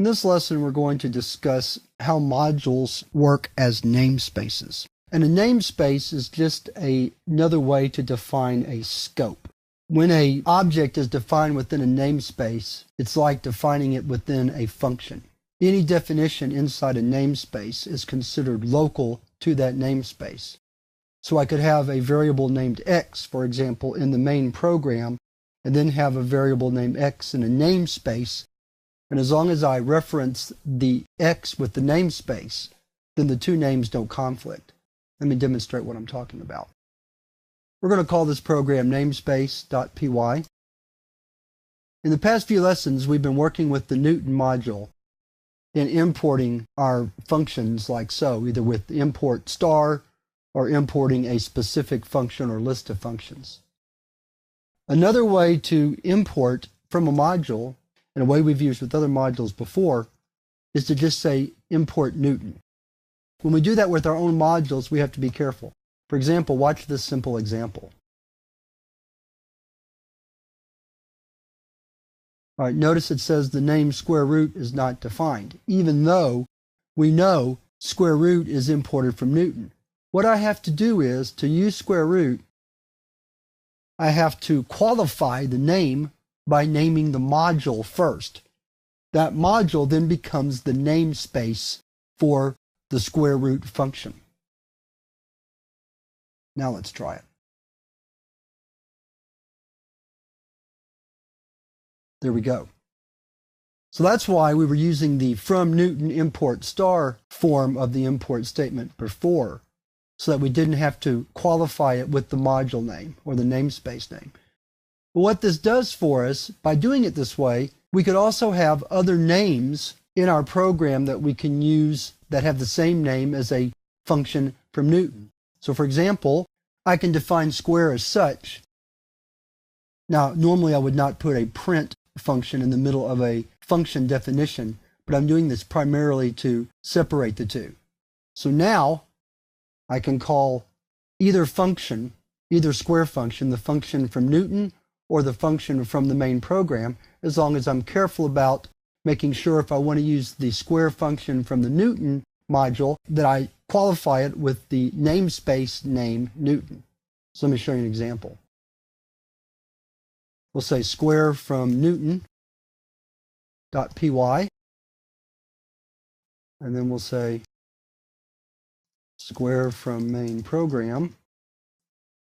In this lesson, we're going to discuss how modules work as namespaces. And a namespace is just another way to define a scope. When an object is defined within a namespace, it's like defining it within a function. Any definition inside a namespace is considered local to that namespace. So I could have a variable named x, for example, in the main program, and then have a variable named x in a namespace. And as long as I reference the x with the namespace, then the two names don't conflict. Let me demonstrate what I'm talking about. We're going to call this program namespace.py. In the past few lessons, we've been working with the Newton module in importing our functions like so, either with import star or importing a specific function or list of functions. Another way to import from a module, and a way we've used with other modules before, is to just say import Newton. When we do that with our own modules, we have to be careful. For example, watch this simple example. All right, notice it says the name square root is not defined, even though we know square root is imported from Newton. What I have to do is, to use square root, I have to qualify the name by naming the module first. That module then becomes the namespace for the square root function. Now let's try it. There we go. So that's why we were using the from Newton import star form of the import statement before, so that we didn't have to qualify it with the module name or the namespace name. But what this does for us, by doing it this way, we could also have other names in our program that we can use that have the same name as a function from Newton. So for example, I can define square as such. Now, normally I would not put a print function in the middle of a function definition, but I'm doing this primarily to separate the two. So now I can call either function, either square function, the function from Newton or the function from the main program, as long as I'm careful about making sure if I want to use the square function from the Newton module that I qualify it with the namespace name Newton. So let me show you an example. We'll say square from Newton.py, and then we'll say square from main program,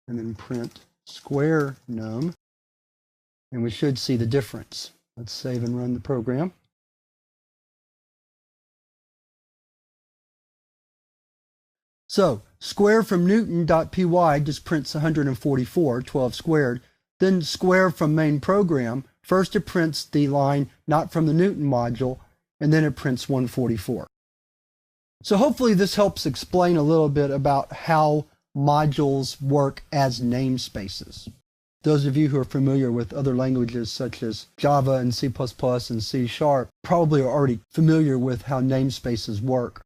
and then print square num, and we should see the difference. Let's save and run the program. So square from Newton.py just prints 144, 12 squared. Then square from main program, first it prints the line not from the Newton module, and then it prints 144. So hopefully this helps explain a little bit about how modules work as namespaces. Those of you who are familiar with other languages such as Java and C++ and C# probably are already familiar with how namespaces work.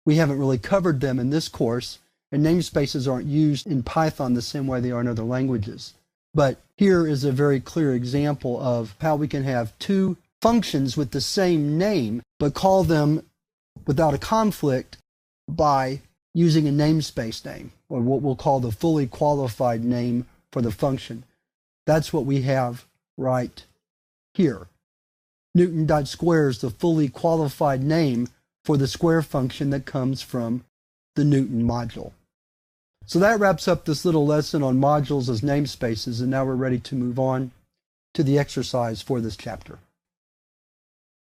We haven't really covered them in this course, and namespaces aren't used in Python the same way they are in other languages. But here is a very clear example of how we can have two functions with the same name, but call them without a conflict by using a namespace name, or what we'll call the fully qualified name for the function. That's what we have right here. Newton.square is the fully qualified name for the square function that comes from the Newton module. So that wraps up this little lesson on modules as namespaces, and now we're ready to move on to the exercise for this chapter.